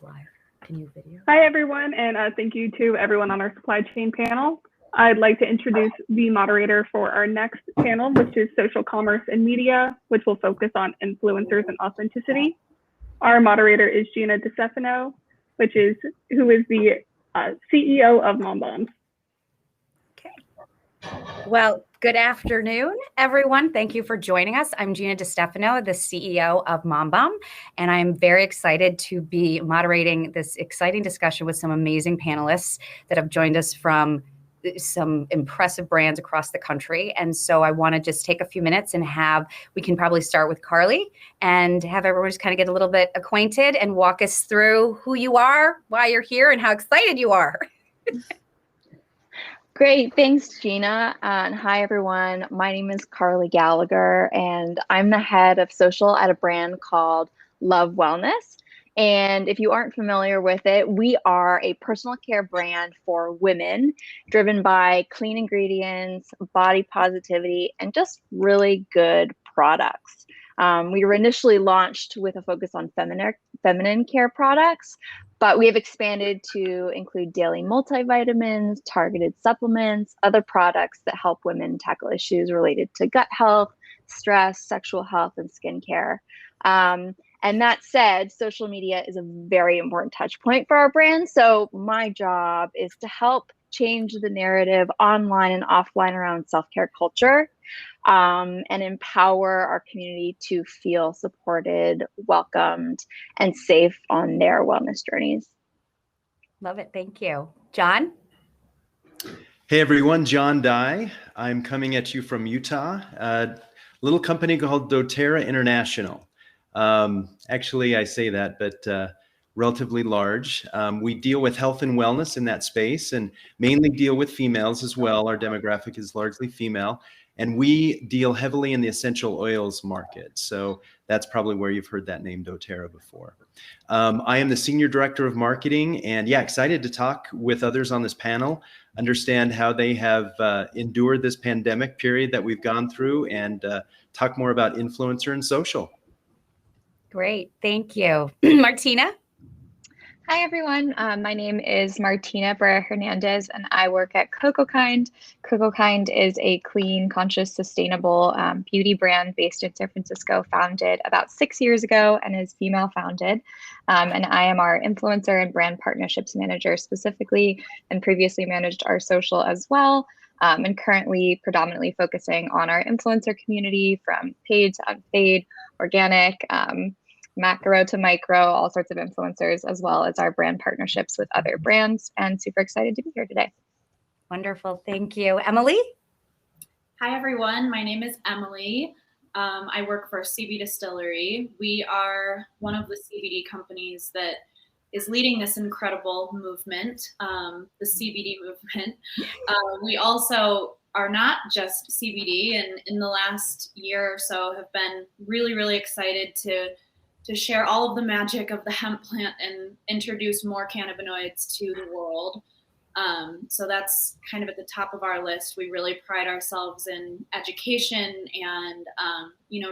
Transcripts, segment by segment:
us live. Can you video? Hi, everyone, and thank you to everyone on our supply chain panel. I'd like to introduce the moderator for our next panel, which is social commerce and media, which will focus on influencers and authenticity. Our moderator is Gina DeStefano, who is the CEO of MomBombs. Well, good afternoon, everyone. Thank you for joining us. I'm Gina DeStefano, the CEO of MomBomb, and I'm very excited to be moderating this exciting discussion with some amazing panelists that have joined us from some impressive brands across the country. And so I want to just take a few minutes and we can probably start with Carly and have everyone just kind of get a little bit acquainted and walk us through who you are, why you're here, and how excited you are. Great, thanks, Gina. And hi, everyone. My name is Carly Gallagher, and I'm the head of social at a brand called Love Wellness. And if you aren't familiar with it, we are a personal care brand for women driven by clean ingredients, body positivity, and just really good products. We were initially launched with a focus on feminine care products, but we have expanded to include daily multivitamins, targeted supplements, other products that help women tackle issues related to gut health, stress, sexual health, and skincare. And that said, social media is a very important touch point for our brand. So my job is to help change the narrative online and offline around self-care culture, and empower our community to feel supported, welcomed, and safe on their wellness journeys. Love it. Thank you. John? Hey, everyone. John Dye. I'm coming at you from Utah, a little company called doTERRA International. Actually, I say that, but relatively large. We deal with health and wellness in that space and mainly deal with females as well. Our demographic is largely female, and we deal heavily in the essential oils market. So that's probably where you've heard that name doTERRA before. I am the Senior Director of Marketing, and excited to talk with others on this panel, understand how they have endured this pandemic period that we've gone through, and talk more about influencer and social. Great. Thank you. Martina? Hi, everyone. My name is Martina Brea Hernandez, and I work at CocoKind. CocoKind is a clean, conscious, sustainable beauty brand based in San Francisco, founded about 6 years ago and is female founded. And I am our influencer and brand partnerships manager specifically, and previously managed our social as well. And currently predominantly focusing on our influencer community, from paid to unpaid, organic, macro to micro, all sorts of influencers, as well as our brand partnerships with other brands, and super excited to be here today. Wonderful. Thank you. Emily? Hi, everyone. My name is Emily. I work for CB Distillery. We are one of the CBD companies that is leading this incredible movement, the CBD movement. We also are not just CBD, and in the last year or so have been really, really excited to share all of the magic of the hemp plant and introduce more cannabinoids to the world. So that's kind of at the top of our list. We really pride ourselves in education and,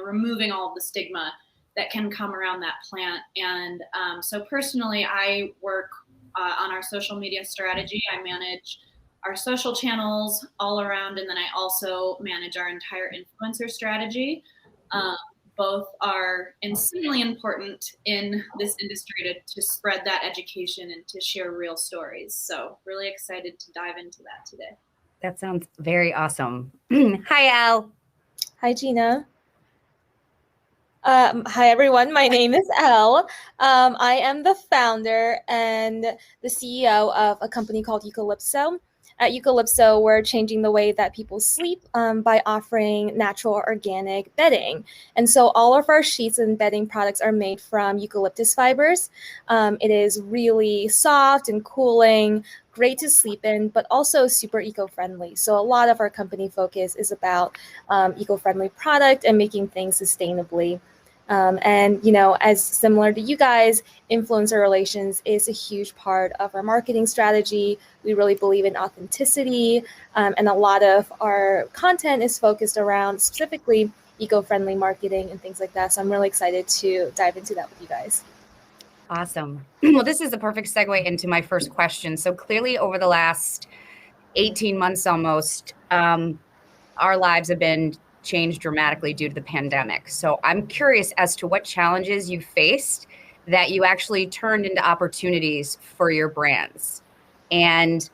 removing all of the stigma that can come around that plant. And so personally, I work on our social media strategy. I manage our social channels all around, and then I also manage our entire influencer strategy. Both are insanely important in this industry to spread that education and to share real stories. So really excited to dive into that today. That sounds very awesome. Hi, Al. Hi, Gina. Hi, everyone. My name is Elle. I am the founder and the CEO of a company called Eucalypso. At Eucalypso, we're changing the way that people sleep by offering natural organic bedding. And so all of our sheets and bedding products are made from eucalyptus fibers. It is really soft and cooling, great to sleep in, but also super eco-friendly. So a lot of our company focus is about eco-friendly product and making things sustainably. And, as similar to you guys, influencer relations is a huge part of our marketing strategy. We really believe in authenticity, and a lot of our content is focused around specifically eco-friendly marketing and things like that. So I'm really excited to dive into that with you guys. Awesome. Well, this is a perfect segue into my first question. So clearly over the last 18 months almost, our lives have been changed dramatically due to the pandemic. So I'm curious as to what challenges you faced that you actually turned into opportunities for your brands. And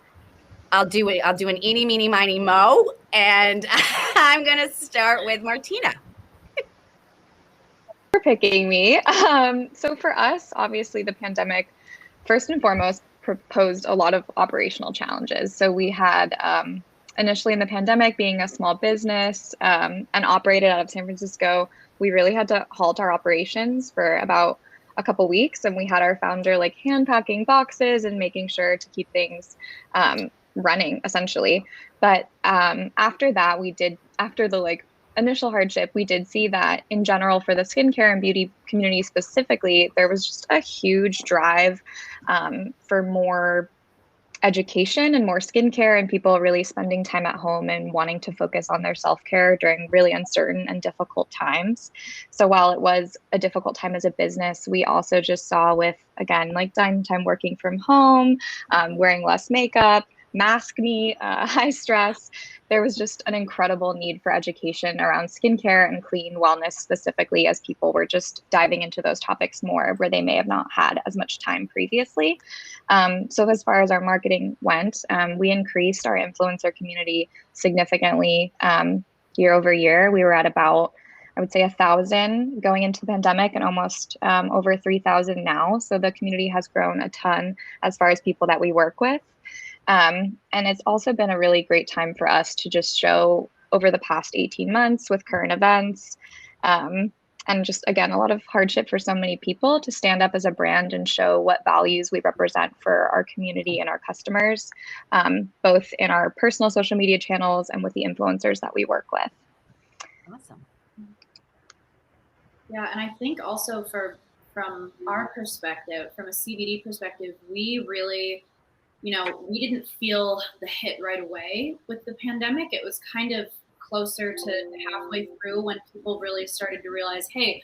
I'll do it. I'll do an eeny, meeny, miny, mo. And I'm going to start with Martina. For picking me. So for us, obviously the pandemic, first and foremost, proposed a lot of operational challenges. So we had initially in the pandemic, being a small business and operated out of San Francisco, we really had to halt our operations for about a couple weeks. And we had our founder like hand packing boxes and making sure to keep things running essentially. But after that, after the like initial hardship, we did see that in general for the skincare and beauty community specifically, there was just a huge drive for more education and more skincare and people really spending time at home and wanting to focus on their self-care during really uncertain and difficult times. So while it was a difficult time as a business, we also just saw with, again, like time working from home, wearing less makeup, mask me, high stress, there was just an incredible need for education around skincare and clean wellness specifically as people were just diving into those topics more where they may have not had as much time previously. So as far as our marketing went, we increased our influencer community significantly year over year. We were at about, I would say 1,000 going into the pandemic and almost over 3,000 now. So the community has grown a ton as far as people that we work with. And it's also been a really great time for us to just show over the past 18 months with current events and just, again, a lot of hardship for so many people to stand up as a brand and show what values we represent for our community and our customers, both in our personal social media channels and with the influencers that we work with. Awesome. Yeah, and I think also from our perspective, from a CBD perspective, we really, we didn't feel the hit right away with the pandemic. It was kind of closer to halfway through when people really started to realize, hey,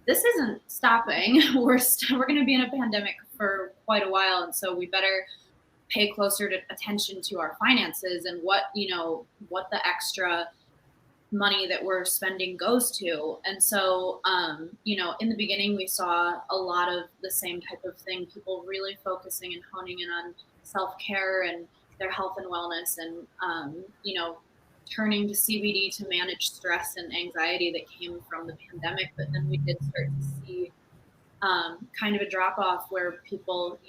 this isn't stopping. We're going to be in a pandemic for quite a while, and so we better pay closer attention to our finances and what the extra money that we're spending goes to. And so, in the beginning, we saw a lot of the same type of thing, people really focusing and honing in on self-care and their health and wellness and, turning to CBD to manage stress and anxiety that came from the pandemic. But then we did start to see kind of a drop off where people,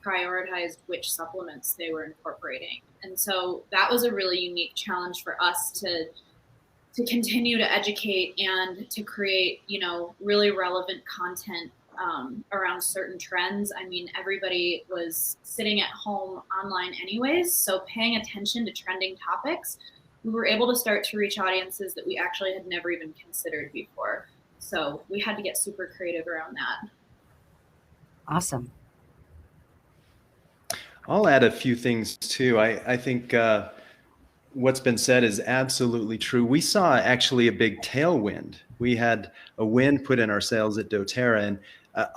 prioritized which supplements they were incorporating. And so that was a really unique challenge for us to continue to educate and to create, really relevant content around certain trends. I mean, everybody was sitting at home online anyways, so paying attention to trending topics, we were able to start to reach audiences that we actually had never even considered before. So we had to get super creative around that. Awesome. I'll add a few things too. I think what's been said is absolutely true. We saw actually a big tailwind. We had a wind put in our sails at doTERRA, and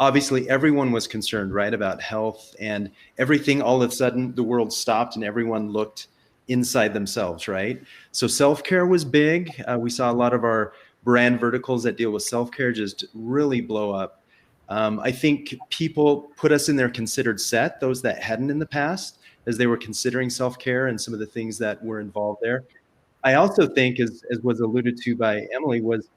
obviously everyone was concerned, right, about health and everything. All of a sudden the world stopped and everyone looked inside themselves, right? So self-care was big. We saw a lot of our brand verticals that deal with self-care just really blow up. I think people put us in their considered set, those that hadn't in the past, as they were considering self-care and some of the things that were involved there. I also think, as was alluded to by Emily, was,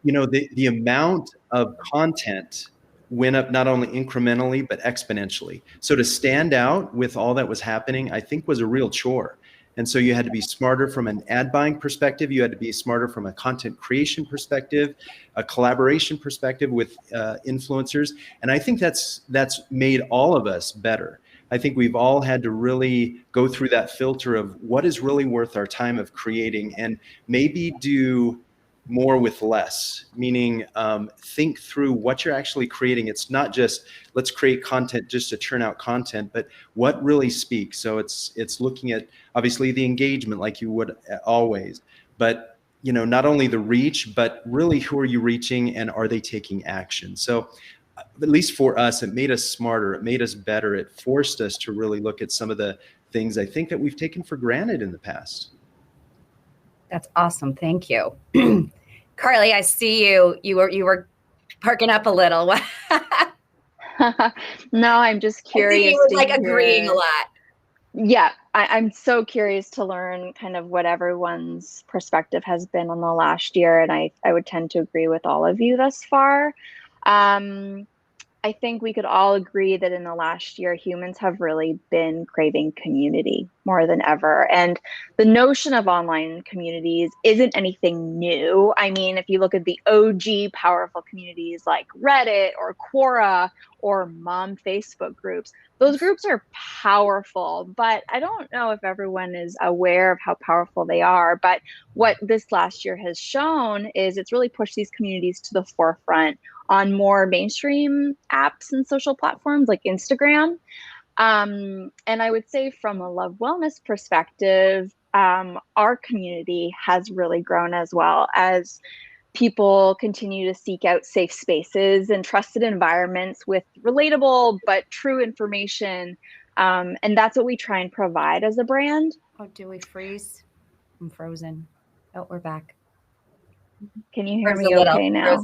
the amount of content went up not only incrementally, but exponentially. So to stand out with all that was happening, I think was a real chore. And so you had to be smarter from an ad buying perspective. You had to be smarter from a content creation perspective, a collaboration perspective with influencers. And I think that's made all of us better. I think we've all had to really go through that filter of what is really worth our time of creating and maybe do more with less, meaning think through what you're actually creating. It's not just let's create content just to churn out content, but what really speaks. So it's looking at obviously the engagement like you would always, but not only the reach, but really who are you reaching and are they taking action? So at least for us, it made us smarter. It made us better. It forced us to really look at some of the things I think that we've taken for granted in the past. That's awesome. Thank you. Carly, I see you were perking up a little. No, I'm just curious. You were like agreeing a lot. Yeah, I'm so curious to learn kind of what everyone's perspective has been on the last year. And I would tend to agree with all of you thus far. I think we could all agree that in the last year, humans have really been craving community more than ever. And the notion of online communities isn't anything new. I mean, if you look at the OG powerful communities like Reddit or Quora or mom Facebook groups, those groups are powerful, but I don't know if everyone is aware of how powerful they are. But what this last year has shown is it's really pushed these communities to the forefront on more mainstream apps and social platforms like Instagram. And I would say from a love wellness perspective, our community has really grown as well as people continue to seek out safe spaces and trusted environments with relatable but true information. And that's what we try and provide as a brand. Oh, do we freeze? I'm frozen. Oh, we're back. Can you hear me okay now?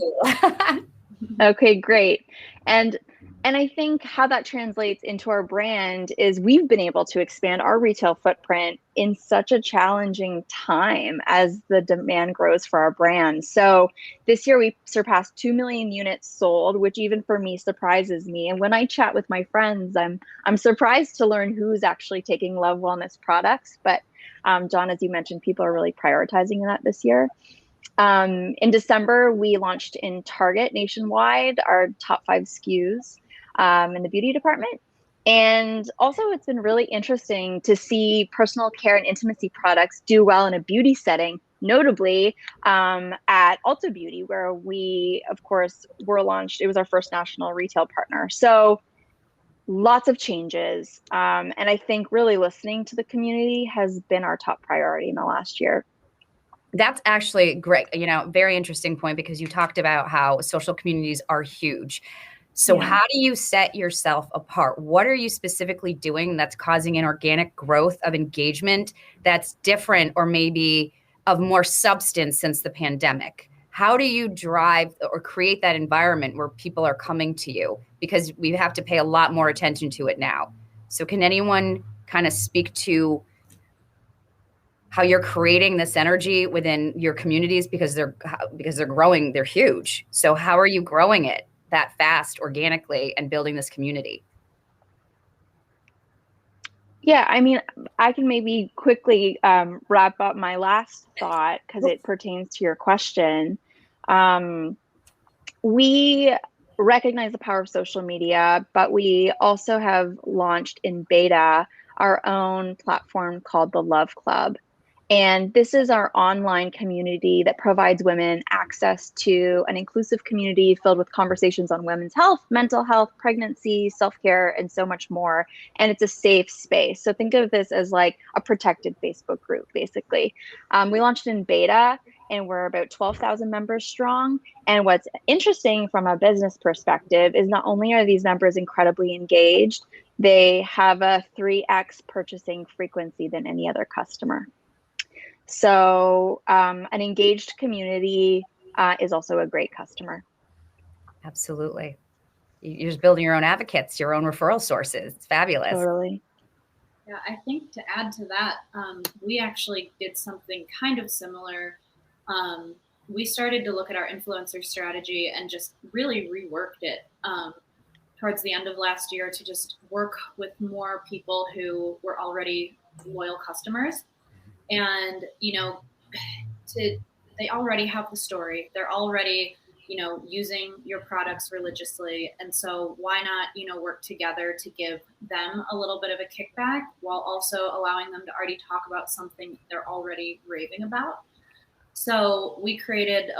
Okay, great. And I think how that translates into our brand is we've been able to expand our retail footprint in such a challenging time as the demand grows for our brand. So this year we surpassed 2 million units sold, which even for me surprises me. And when I chat with my friends, I'm surprised to learn who's actually taking Love Wellness products. But John, as you mentioned, people are really prioritizing that this year. In December, we launched in Target nationwide our top 5 SKUs in the beauty department. And also it's been really interesting to see personal care and intimacy products do well in a beauty setting, notably at Ulta Beauty, where we, of course, were launched. It was our first national retail partner. So lots of changes. And I think really listening to the community has been our top priority in the last year. That's actually great. Very interesting point, because you talked about how social communities are huge. So how do you set yourself apart? What are you specifically doing that's causing an organic growth of engagement that's different or maybe of more substance since the pandemic? How do you drive or create that environment where people are coming to you? Because we have to pay a lot more attention to it now. So can anyone kind of speak to how you're creating this energy within your communities, because they're growing, they're huge. So how are you growing it that fast organically and building this community? Yeah, I mean, I can maybe quickly wrap up my last thought because it pertains to your question. We recognize the power of social media, but we also have launched in beta our own platform called the Love Club. And this is our online community that provides women access to an inclusive community filled with conversations on women's health, mental health, pregnancy, self-care, and so much more. And it's a safe space. So think of this as like a protected Facebook group, basically. We launched in beta and we're about 12,000 members strong. And what's interesting from a business perspective is not only are these members incredibly engaged, they have a 3x purchasing frequency than any other customer. So an engaged community is also a great customer. Absolutely. You're just building your own advocates, your own referral sources. It's fabulous. Totally. Yeah, I think to add to that, we actually did something kind of similar. We started to look at our influencer strategy and just really reworked it towards the end of last year to just work with more people who were already loyal customers. And, they already have the story. They're already, using your products religiously. And so why not, work together to give them a little bit of a kickback while also allowing them to already talk about something they're already raving about. So we created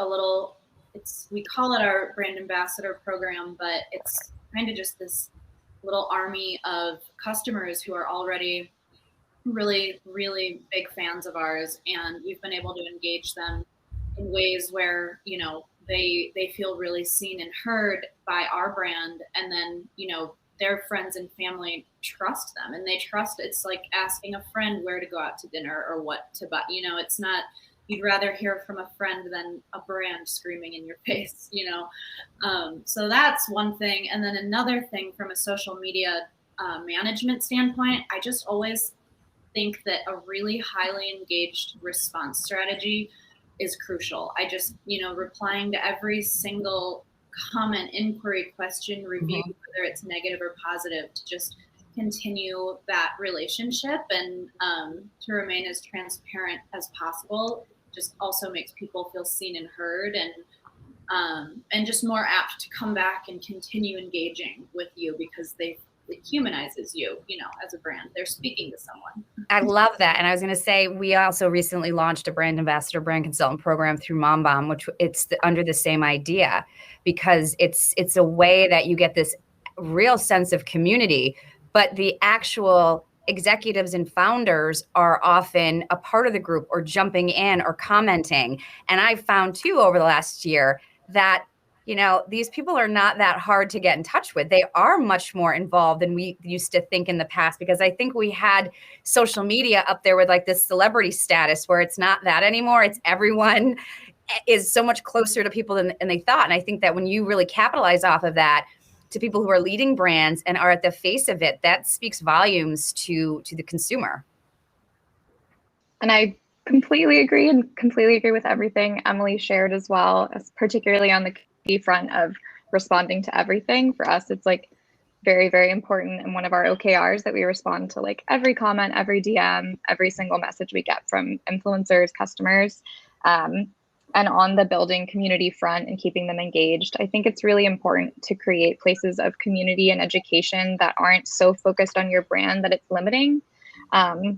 we call it our brand ambassador program, but it's kind of just this little army of customers who are already really, really big fans of ours, and we've been able to engage them in ways where, you know, they feel really seen and heard by our brand, and then, you know, their friends and family trust them, and they trust, it's like asking a friend where to go out to dinner or what to buy. You know, it's not, you'd rather hear from a friend than a brand screaming in your face, you know? So that's one thing. And then another thing from a social media management standpoint, I just always think that a really highly engaged response strategy is crucial. I just, you know, replying to every single comment, inquiry, question, review, whether it's negative or positive, to just continue that relationship and to remain as transparent as possible, just also makes people feel seen and heard, and just more apt to come back and continue engaging with you because it humanizes you, you know, as a brand. They're speaking to someone. I love that. And I was going to say, we also recently launched a brand ambassador, brand consultant program through MomBomb, which under the same idea, because it's a way that you get this real sense of community, but the actual executives and founders are often a part of the group or jumping in or commenting. And I've found too, over the last year, that, you know, these people are not that hard to get in touch with. They are much more involved than we used to think in the past, because I think we had social media up there with like this celebrity status where it's not that anymore. It's everyone is so much closer to people than they thought. And I think that when you really capitalize off of that to people who are leading brands and are at the face of it, that speaks volumes to the consumer. And I completely agree, and completely agree with everything Emily shared as well, particularly on the key front of responding to everything. For us, it's like very, very important, and one of our OKRs that we respond to like every comment, every DM, every single message we get from influencers, customers. And on the building community front and keeping them engaged, I think it's really important to create places of community and education that aren't so focused on your brand that it's limiting.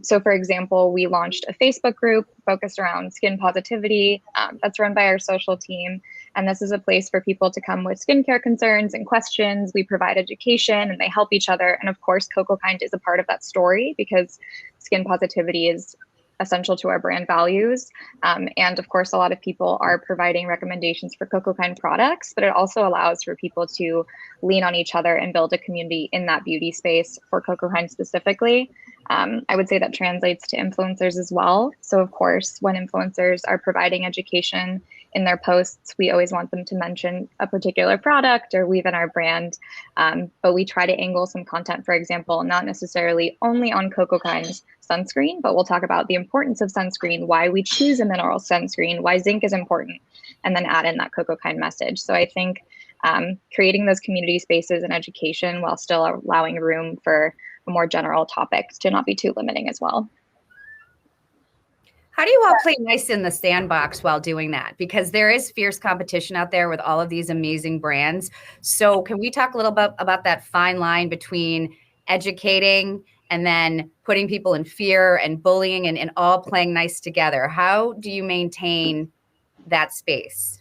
So for example, we launched a Facebook group focused around skin positivity that's run by our social team. And this is a place for people to come with skincare concerns and questions. We provide education and they help each other. And of course, CocoKind is a part of that story because skin positivity is essential to our brand values. And of course, a lot of people are providing recommendations for CocoKind products, but it also allows for people to lean on each other and build a community in that beauty space for CocoKind specifically. I would say that translates to influencers as well. So of course, when influencers are providing education in their posts, we always want them to mention a particular product or weave in our brand. But we try to angle some content, for example, not necessarily only on CocoKind's sunscreen, but we'll talk about the importance of sunscreen, why we choose a mineral sunscreen, why zinc is important, and then add in that CocoKind message. So I think creating those community spaces and education while still allowing room for a more general topics to not be too limiting as well. How do you all play nice in the sandbox while doing that? Because there is fierce competition out there with all of these amazing brands. So can we talk a little bit about that fine line between educating and then putting people in fear and bullying and all playing nice together? How do you maintain that space?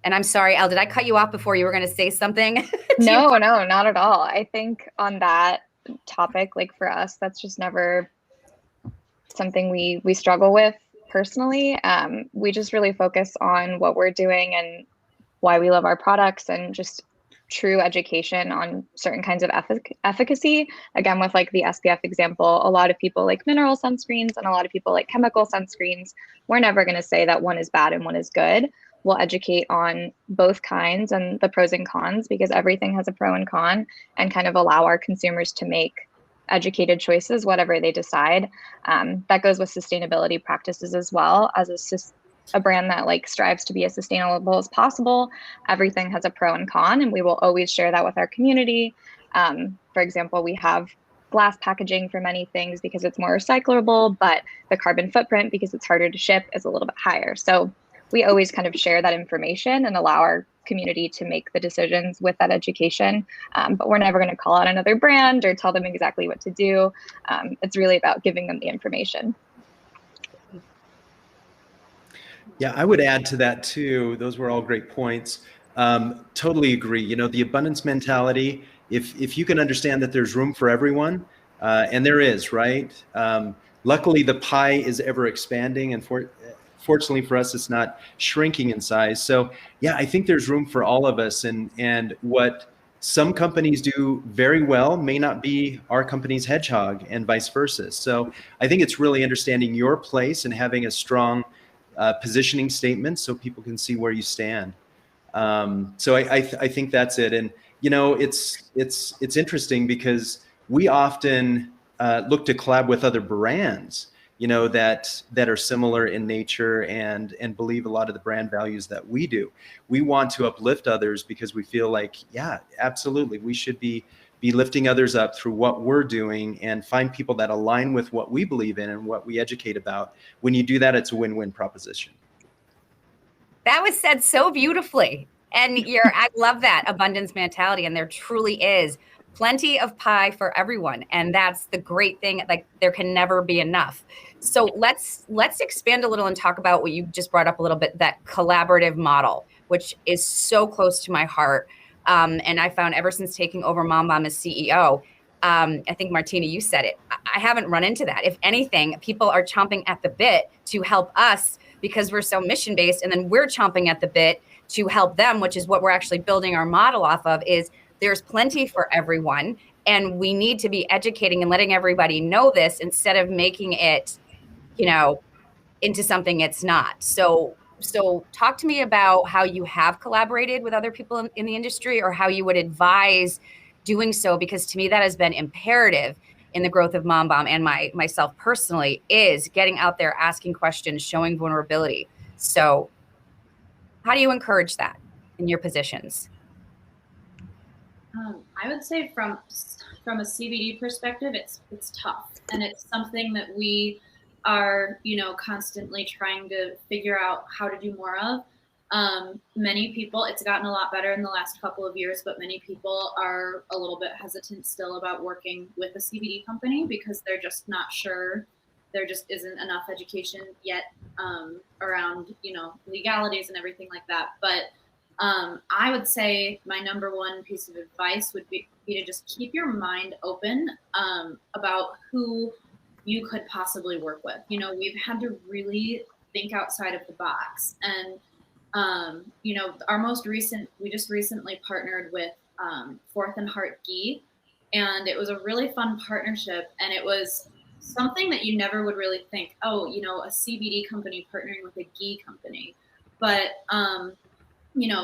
And I'm sorry, Elle, did I cut you off before you were going to say something? No, not at all. I think on that topic, like for us, that's just never something we struggle with personally. We just really focus on what we're doing and why we love our products and just true education on certain kinds of efficacy. Again, with like the SPF example, a lot of people like mineral sunscreens and a lot of people like chemical sunscreens. We're never going to say that one is bad and one is good. We'll educate on both kinds and the pros and cons, because everything has a pro and con, and kind of allow our consumers to make educated choices, whatever they decide. That goes with sustainability practices as well. As a brand that like strives to be as sustainable as possible, everything has a pro and con, and we will always share that with our community. For example, we have glass packaging for many things because it's more recyclable, but the carbon footprint, because it's harder to ship, is a little bit higher. So we always kind of share that information and allow our community to make the decisions with that education. But we're never going to call out another brand or tell them exactly what to do. It's really about giving them the information. Yeah, I would add to that too. Those were all great points. Totally agree. You know, the abundance mentality, if you can understand that there's room for everyone, and there is, right? Luckily, the pie is ever expanding, and fortunately for us, it's not shrinking in size. So yeah, I think there's room for all of us, and what some companies do very well may not be our company's hedgehog, and vice versa. So I think it's really understanding your place and having a strong positioning statement so people can see where you stand. So I think that's it. And it's interesting because we often look to collab with other brands, that are similar in nature and believe a lot of the brand values that we do. We want to uplift others because we feel like, yeah, absolutely, we should be lifting others up through what we're doing, and find people that align with what we believe in and what we educate about. When you do that, it's a win-win proposition. That was said so beautifully. And I love that abundance mentality. And there truly is plenty of pie for everyone. And that's the great thing. Like, there can never be enough. So let's expand a little and talk about what you just brought up a little bit, that collaborative model, which is so close to my heart. And I found ever since taking over MomBomb as CEO, I think Martina, you said it, I haven't run into that. If anything, people are chomping at the bit to help us because we're so mission-based, and then we're chomping at the bit to help them, which is what we're actually building our model off of. Is there's plenty for everyone, and we need to be educating and letting everybody know this instead of making it, into something it's not. So talk to me about how you have collaborated with other people in the industry, or how you would advise doing so, because to me that has been imperative in the growth of MomBomb, and myself personally, is getting out there, asking questions, showing vulnerability. So how do you encourage that in your positions? I would say from a CBD perspective, it's tough, and it's something that we are constantly trying to figure out how to do more of. Many people, it's gotten a lot better in the last couple of years, but many people are a little bit hesitant still about working with a CBD company because they're just not sure. There just isn't enough education yet around legalities and everything like that. But I would say my number one piece of advice would be to just keep your mind open about who you could possibly work with. We've had to really think outside of the box. And we just recently partnered with Fourth and Heart Ghee, and it was a really fun partnership. And it was something that you never would really think, a CBD company partnering with a ghee company. But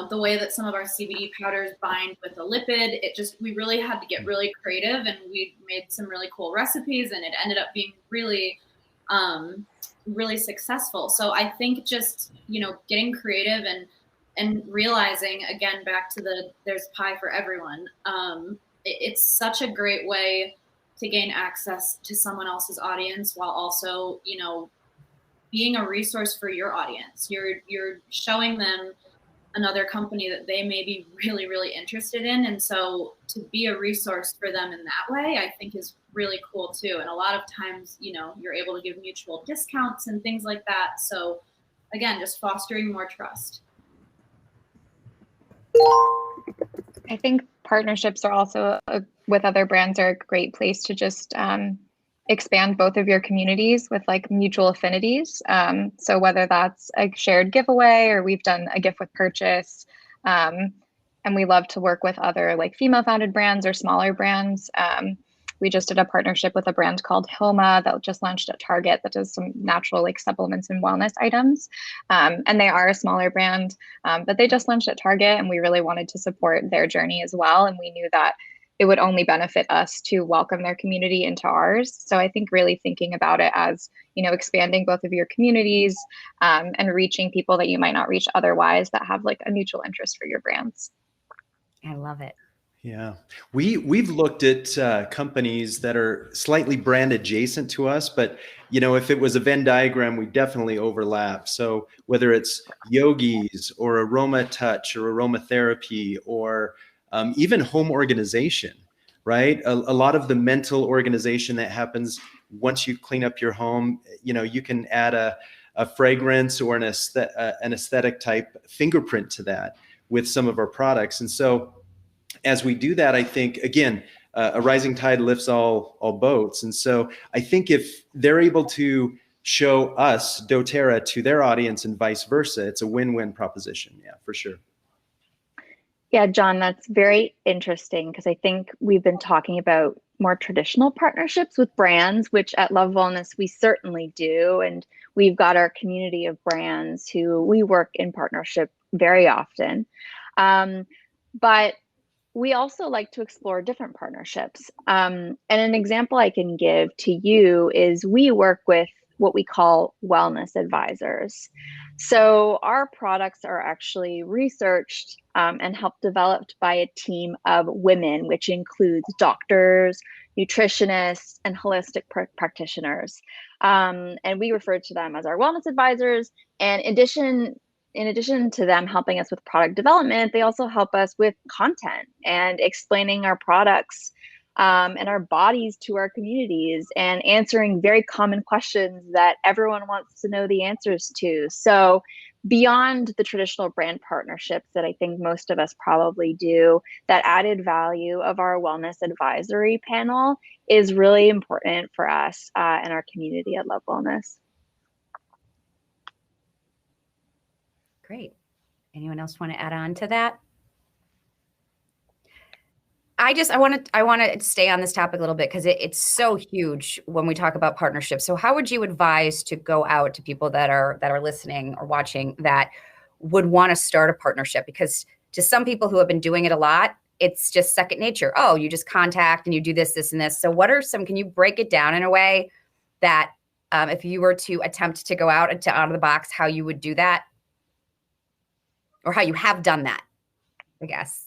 the way that some of our CBD powders bind with a lipid, we really had to get really creative, and we made some really cool recipes, and it ended up being really, really successful. So I think just, getting creative and realizing, again, back to there's pie for everyone. It's such a great way to gain access to someone else's audience while also, being a resource for your audience. You're showing them another company that they may be really, really interested in. And so to be a resource for them in that way, I think is really cool too. And a lot of times, you're able to give mutual discounts and things like that. So again, just fostering more trust. I think partnerships are also with other brands are a great place to just expand both of your communities with like mutual affinities. So whether that's a shared giveaway, or we've done a gift with purchase, and we love to work with other like female founded brands or smaller brands. We just did a partnership with a brand called Hilma that just launched at Target that does some natural like supplements and wellness items. And they are a smaller brand, but they just launched at Target, and we really wanted to support their journey as well. And we knew that it would only benefit us to welcome their community into ours. So I think really thinking about it as, expanding both of your communities and reaching people that you might not reach otherwise that have like a mutual interest for your brands. I love it. Yeah, we've looked at companies that are slightly brand adjacent to us, but if it was a Venn diagram, we definitely overlap. So whether it's yogis or aroma touch or aromatherapy or even home organization, right? A lot of the mental organization that happens once you clean up your home, you can add a fragrance or an aesthetic type fingerprint to that with some of our products. And so as we do that, I think, again, a rising tide lifts all boats. And so I think if they're able to show us, doTERRA, to their audience and vice versa. It's a win-win proposition. Yeah, for sure. Yeah, John, that's very interesting because I think we've been talking about more traditional partnerships with brands, which at Love Wellness we certainly do. And we've got our community of brands who we work in partnership very often. But we also like to explore different partnerships. And an example I can give to you is we work with what we call wellness advisors. So our products are actually researched and helped developed by a team of women, which includes doctors, nutritionists, and holistic practitioners. And we refer to them as our wellness advisors. And in addition to them helping us with product development, they also help us with content and explaining our products and our bodies to our communities and answering very common questions that everyone wants to know the answers to. So beyond the traditional brand partnerships that I think most of us probably do, that added value of our wellness advisory panel is really important for us and our community at Love Wellness. Great. Anyone else want to add on to that? I want to stay on this topic a little bit because it's so huge when we talk about partnerships. So how would you advise to go out to people that are listening or watching that would want to start a partnership? Because to some people who have been doing it a lot, it's just second nature. Oh, you just contact and you do this, this, and this. So what are can you break it down in a way that if you were to attempt to go out of the box, how you would do that? Or how you have done that, I guess.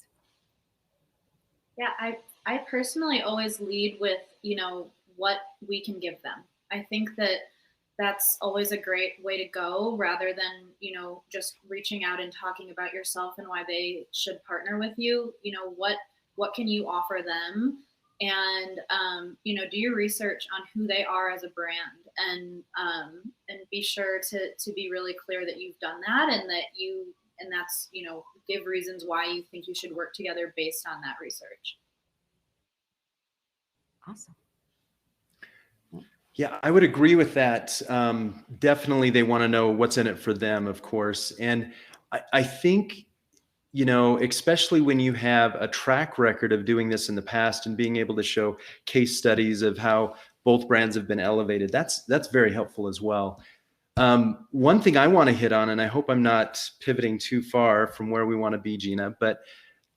Yeah, I personally always lead with, what we can give them. I think that that's always a great way to go rather than, just reaching out and talking about yourself and why they should partner with you. What can you offer them? And, do your research on who they are as a brand and be sure to be really clear that you've done that and that's, give reasons why you think you should work together based on that research. Awesome. Yeah, I would agree with that. Definitely they want to know what's in it for them, of course. And I think, especially when you have a track record of doing this in the past and being able to show case studies of how both brands have been elevated, that's very helpful as well. One thing I want to hit on, and I hope I'm not pivoting too far from where we want to be, Gina, but,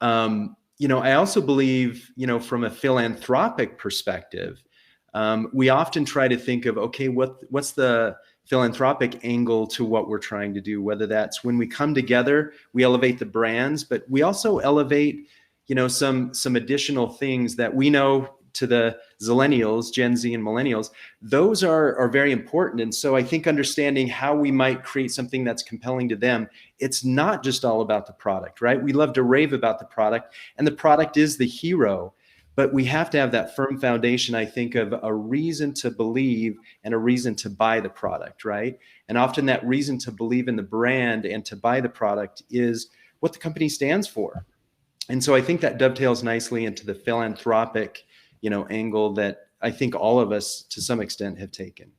I also believe, from a philanthropic perspective, we often try to think of, okay, what's the philanthropic angle to what we're trying to do, whether that's when we come together, we elevate the brands, but we also elevate, some additional things that we know to the Zillennials, Gen Z and Millennials, those are very important. And so I think understanding how we might create something that's compelling to them, it's not just all about the product, right? We love to rave about the product and the product is the hero, but we have to have that firm foundation, I think, of a reason to believe and a reason to buy the product, right? And often that reason to believe in the brand and to buy the product is what the company stands for. And so I think that dovetails nicely into the philanthropic angle that I think all of us to some extent have taken.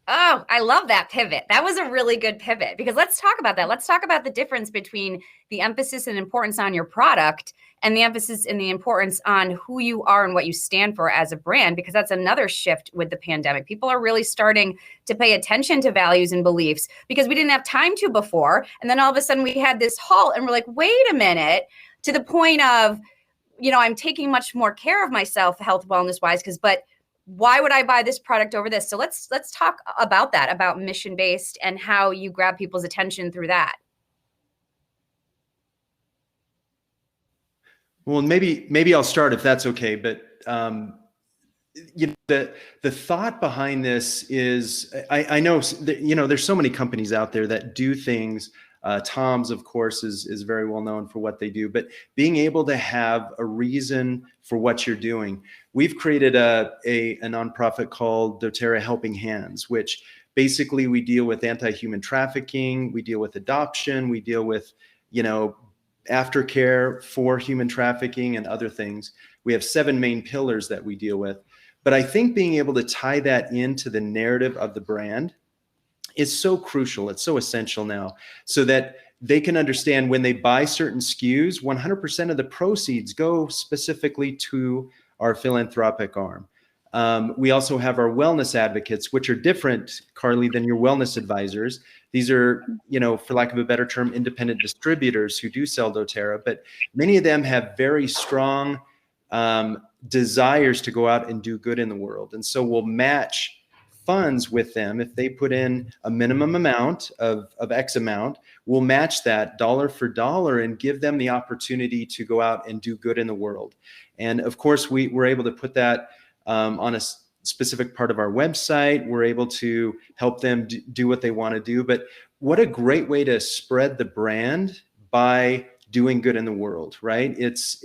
Oh, I love that pivot. That was a really good pivot because let's talk about that. Let's talk about the difference between the emphasis and importance on your product and the emphasis and the importance on who you are and what you stand for as a brand, because that's another shift with the pandemic. People are really starting to pay attention to values and beliefs because we didn't have time to before. And then all of a sudden we had this halt and we're like, wait a minute, to the point of, I'm taking much more care of myself health, wellness wise, but why would I buy this product over this? So let's talk about that, about mission-based and how you grab people's attention through that. Well, maybe I'll start if that's okay. But the thought behind this is I know that, there's so many companies out there that do things. Tom's, of course, is very well known for what they do, but being able to have a reason for what you're doing. We've created a nonprofit called doTERRA Helping Hands, which basically we deal with anti-human trafficking, we deal with adoption, we deal with, aftercare for human trafficking and other things. We have 7 main pillars that we deal with. But I think being able to tie that into the narrative of the brand is so crucial. It's so essential now, so that they can understand when they buy certain SKUs, 100% of the proceeds go specifically to our philanthropic arm. We also have our wellness advocates, which are different, Carly, than your wellness advisors. These are, for lack of a better term, independent distributors who do sell doTERRA, but many of them have very strong desires to go out and do good in the world. And so we'll match funds with them. If they put in a minimum amount of X amount, we'll match that dollar for dollar and give them the opportunity to go out and do good in the world. And of course, we're able to put that on a specific part of our website. We're able to help them do what they want to do. But what a great way to spread the brand by doing good in the world, right? It's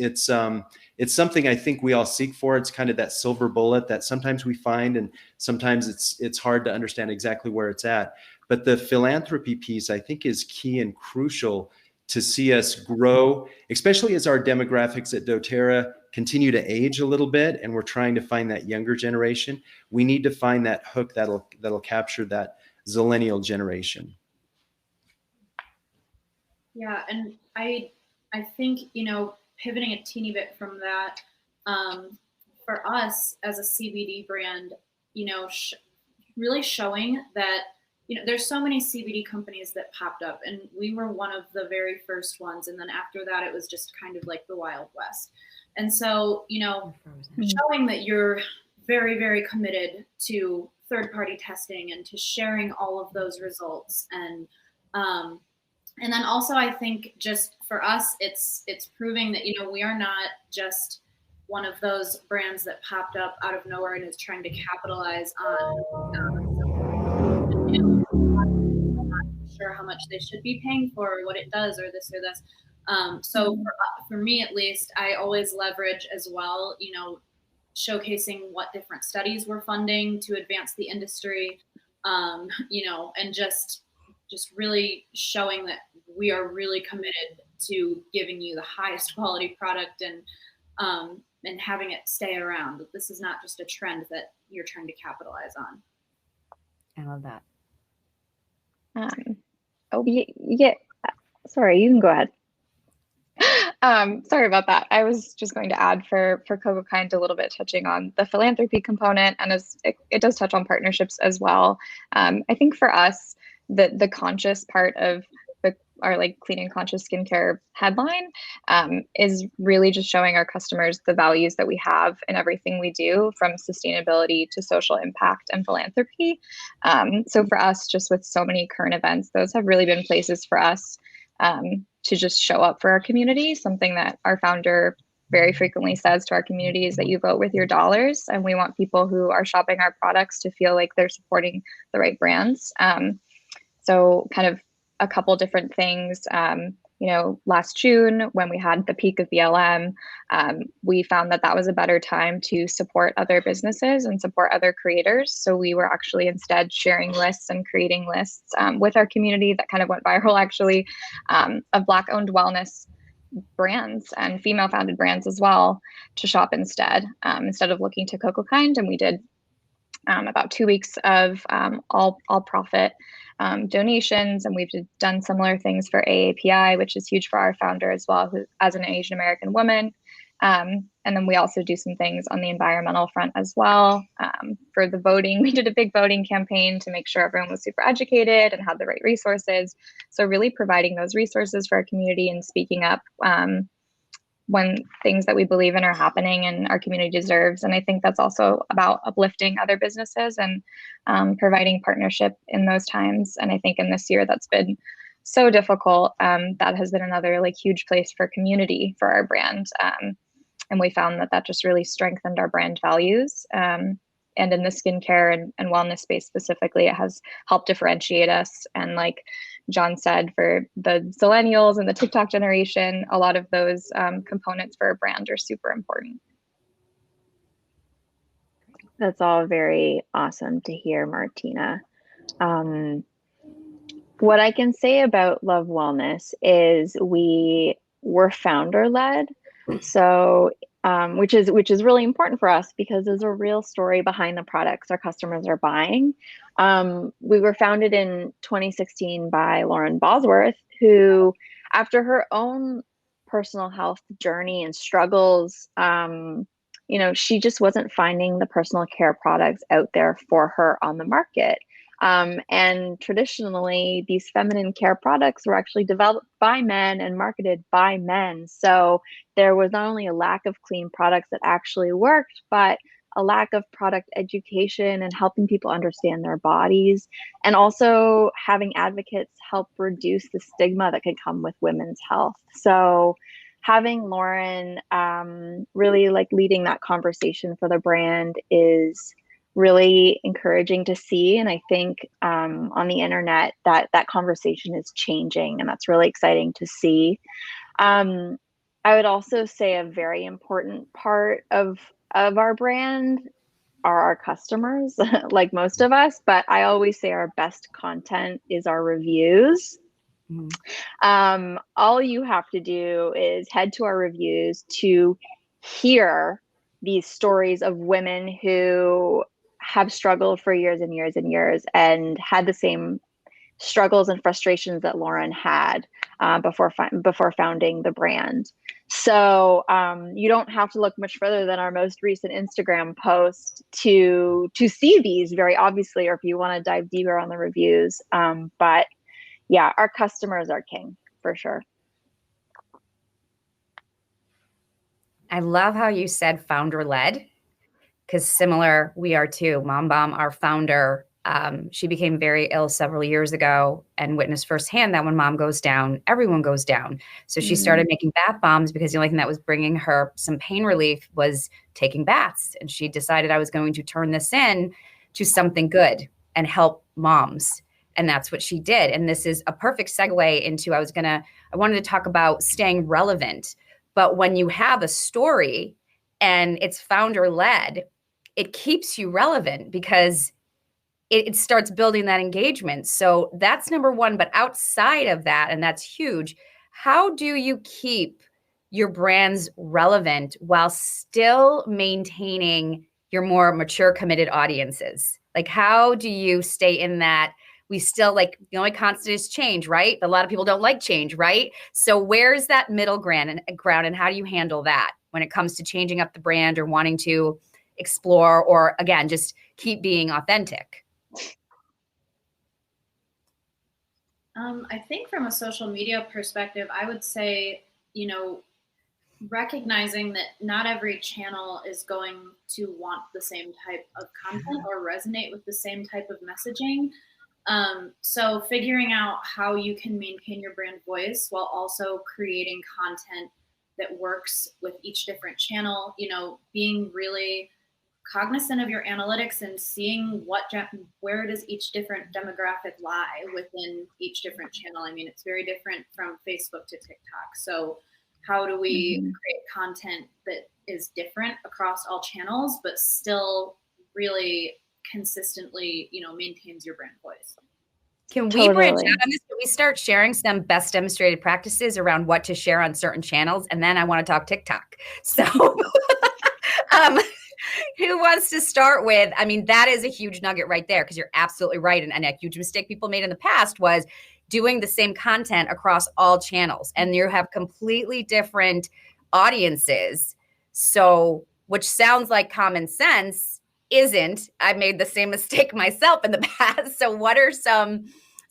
something I think we all seek for. It's kind of that silver bullet that sometimes we find, and sometimes it's hard to understand exactly where it's at. But the philanthropy piece, I think, is key and crucial to see us grow, especially as our demographics at doTERRA continue to age a little bit, and we're trying to find that younger generation. We need to find that hook that'll capture that zillennial generation. Yeah, and I think, pivoting a teeny bit from that, for us as a CBD brand, really showing that, there's so many CBD companies that popped up, and we were one of the very first ones. And then after that, it was just kind of like the Wild West. And so, showing that you're very, very committed to third-party testing and to sharing all of those results. And then also, I think just for us, it's proving that, we are not just one of those brands that popped up out of nowhere and is trying to capitalize on I'm not sure how much they should be paying for, or what it does, or this or this. So for me, at least, I always leverage as well, showcasing what different studies we're funding to advance the industry, and just really showing that we are really committed to giving you the highest quality product and having it stay around. This is not just a trend that you're trying to capitalize on. I love that. Sorry, you can go ahead. Sorry about that. I was just going to add for CocoKind a little bit, touching on the philanthropy component, and it does touch on partnerships as well. I think for us, the conscious part of our clean and conscious skincare headline is really just showing our customers the values that we have in everything we do, from sustainability to social impact and philanthropy. So for us, just with so many current events, those have really been places for us to just show up for our community. Something that our founder very frequently says to our community is that you vote with your dollars, and we want people who are shopping our products to feel like they're supporting the right brands. So kind of a couple different things. Last June, when we had the peak of BLM, we found that was a better time to support other businesses and support other creators. So we were actually instead sharing lists and creating lists with our community that kind of went viral, actually, of Black-owned wellness brands and female-founded brands as well to shop instead of looking to CocoKind. And we did about 2 weeks of all profit donations, and we've done similar things for AAPI, which is huge for our founder as well, who, as an Asian American woman. And then we also do some things on the environmental front as well. For the voting, we did a big voting campaign to make sure everyone was super educated and had the right resources. So really providing those resources for our community and speaking up when things that we believe in are happening and our community deserves. And I think that's also about uplifting other businesses and providing partnership in those times. And I think in this year that's been so difficult. That has been another huge place for community for our brand. And we found that just really strengthened our brand values. And in the skincare and wellness space specifically, it has helped differentiate us. And like John said, for the Zillennials and the TikTok generation, a lot of those components for a brand are super important. That's all very awesome to hear, Martina. What I can say about Love Wellness is we were founder-led. So which is really important for us because there's a real story behind the products our customers are buying. We were founded in 2016 by Lauren Bosworth, who, after her own personal health journey and struggles, she just wasn't finding the personal care products out there for her on the market. And traditionally, these feminine care products were actually developed by men and marketed by men. So there was not only a lack of clean products that actually worked, but a lack of product education and helping people understand their bodies, and also having advocates help reduce the stigma that can come with women's health. So having Lauren really like leading that conversation for the brand is really encouraging to see. And I think on the internet that conversation is changing, and that's really exciting to see. I would also say a very important part of our brand are our customers, like most of us, but I always say our best content is our reviews. All you have to do is head to our reviews to hear these stories of women who have struggled for years and years and years and had the same struggles and frustrations that Lauren had before founding the brand. So you don't have to look much further than our most recent Instagram post to see these very obviously, or if you want to dive deeper on the reviews. But yeah, our customers are king for sure. I love how you said founder-led, because similar, we are too. Mom Bomb, our founder, she became very ill several years ago and witnessed firsthand that when mom goes down, everyone goes down. So she started making bath bombs because the only thing that was bringing her some pain relief was taking baths. And she decided, I was going to turn this in to something good and help moms. And that's what she did. And this is a perfect segue into, I wanted to talk about staying relevant. But when you have a story and it's founder led, it keeps you relevant because it starts building that engagement. So that's number one. But outside of that, and that's huge, how do you keep your brands relevant while still maintaining your more mature, committed audiences? Like, how do you stay in that? We still, like, the only constant is change, right? But a lot of people don't like change, right? So where's that middle ground and how do you handle that when it comes to changing up the brand or wanting to explore, or again, just keep being authentic? I think from a social media perspective, I would say, recognizing that not every channel is going to want the same type of content or resonate with the same type of messaging. So figuring out how you can maintain your brand voice while also creating content that works with each different channel, being really cognizant of your analytics and seeing where does each different demographic lie within each different channel. I mean, it's very different from Facebook to TikTok. So how do we create content that is different across all channels, but still really consistently, maintains your brand voice? Can we bridge out on this? Can we start sharing some best demonstrated practices around what to share on certain channels? And then I want to talk TikTok. So who wants to start with? I mean, that is a huge nugget right there, because you're absolutely right. And a huge mistake people made in the past was doing the same content across all channels. And you have completely different audiences. So, which sounds like common sense, isn't. I made the same mistake myself in the past. So what are some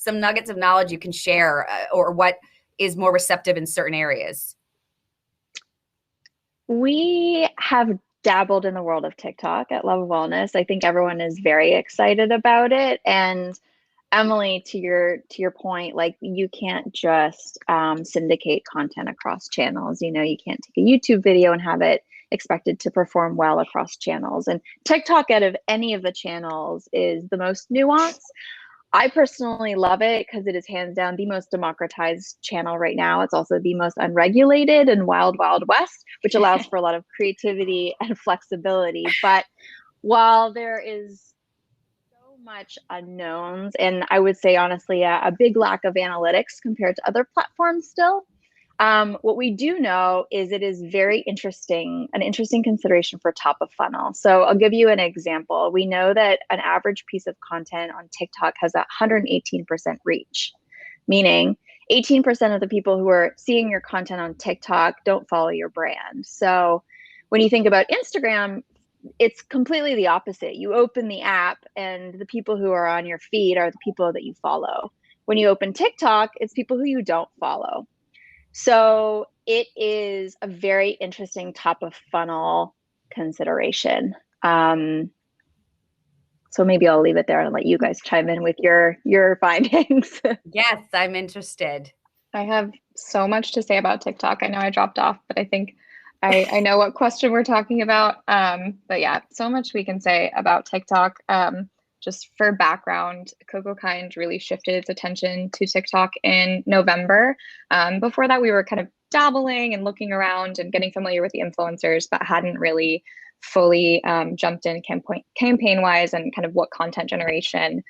nuggets of knowledge you can share, or what is more receptive in certain areas? We have dabbled in the world of TikTok at Love Wellness. I think everyone is very excited about it. And Emily, to your point, like, you can't just syndicate content across channels. You can't take a YouTube video and have it expected to perform well across channels. And TikTok, out of any of the channels, is the most nuanced. I personally love it because it is hands down the most democratized channel right now. It's also the most unregulated and wild, wild west, which allows for a lot of creativity and flexibility. But while there is so much unknowns, and I would say honestly a big lack of analytics compared to other platforms still, What we do know is it is very interesting, an interesting consideration for top of funnel. So I'll give you an example. We know that an average piece of content on TikTok has a 118% reach, meaning 18% of the people who are seeing your content on TikTok don't follow your brand. So when you think about Instagram, it's completely the opposite. You open the app and the people who are on your feed are the people that you follow. When you open TikTok, it's people who you don't follow. So it is a very interesting top of funnel consideration. So maybe I'll leave it there and let you guys chime in with your findings. Yes, I'm interested. I have so much to say about TikTok. I know I dropped off, but I think I know what question we're talking about. But yeah, so much we can say about TikTok. Just for background, Coco Kind really shifted its attention to TikTok in November. Before that, we were kind of dabbling and looking around and getting familiar with the influencers, but hadn't really fully jumped in campaign-wise and kind of what content generation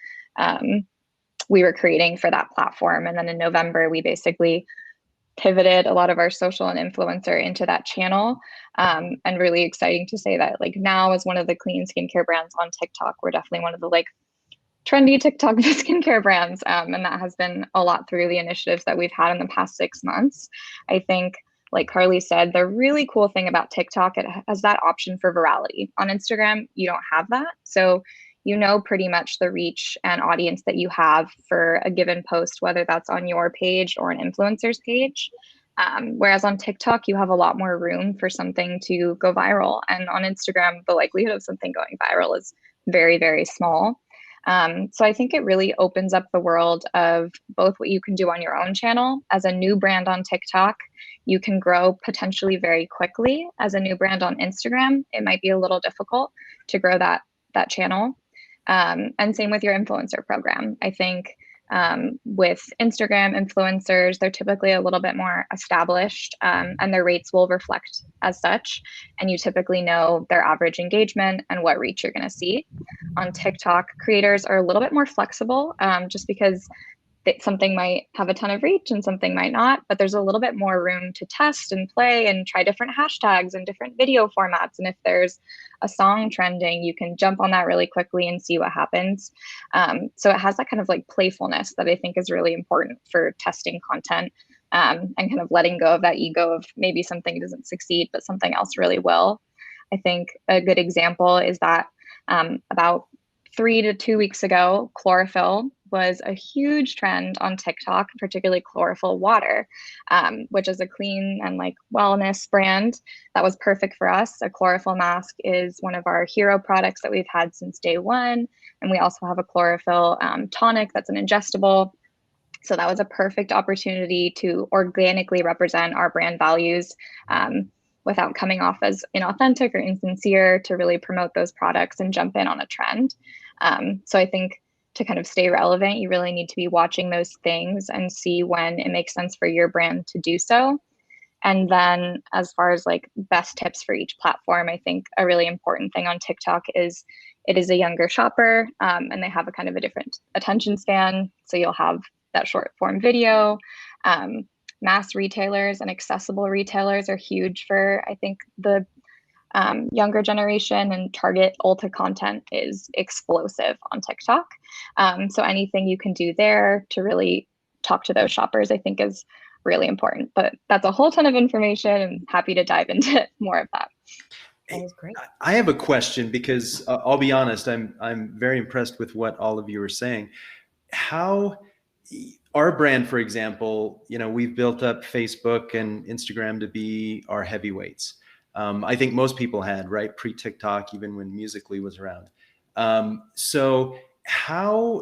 we were creating for that platform. And then in November, we basically pivoted a lot of our social and influencer into that channel. And really exciting to say that like now as one of the clean skincare brands on TikTok, we're definitely one of the like trendy TikTok skincare brands. And that has been a lot through the initiatives that we've had in the past 6 months. I think, like Carly said, the really cool thing about TikTok, it has that option for virality. On Instagram, you don't have that. So you know pretty much the reach and audience that you have for a given post, whether that's on your page or an influencer's page. Whereas on TikTok, you have a lot more room for something to go viral. And on Instagram, the likelihood of something going viral is very, very small. So I think it really opens up the world of both what you can do on your own channel as a new brand on TikTok. You can grow potentially very quickly as a new brand on Instagram. It might be a little difficult to grow that channel. And same with your influencer program. I think with Instagram influencers, they're typically a little bit more established and their rates will reflect as such. And you typically know their average engagement and what reach you're going to see. On TikTok, creators are a little bit more flexible just because something might have a ton of reach and something might not, but there's a little bit more room to test and play and try different hashtags and different video formats. And if there's a song trending, you can jump on that really quickly and see what happens. So it has that kind of like playfulness that I think is really important for testing content and kind of letting go of that ego of maybe something doesn't succeed, but something else really will. I think a good example is that about 3 to 2 weeks ago, chlorophyll was a huge trend on TikTok, particularly chlorophyll water, which is a clean and like wellness brand that was perfect for us. A chlorophyll mask is one of our hero products that we've had since day one. And we also have a chlorophyll tonic that's an ingestible. So that was a perfect opportunity to organically represent our brand values without coming off as inauthentic or insincere, to really promote those products and jump in on a trend. So I think to kind of stay relevant, you really need to be watching those things and see when it makes sense for your brand to do so. And then as far as like best tips for each platform, I think a really important thing on TikTok is it is a younger shopper and they have a kind of a different attention span. So you'll have that short form video. Mass retailers and accessible retailers are huge for, I think, the younger generation, and target Ulta content is explosive on TikTok. So anything you can do there to really talk to those shoppers, I think is really important. But that's a whole ton of information, and happy to dive into more of that. That is great. I have a question because I'll be honest, I'm very impressed with what all of you are saying. How our brand, for example, we've built up Facebook and Instagram to be our heavyweights. I think most people had, right? Pre-TikTok, even when Musical.ly was around. So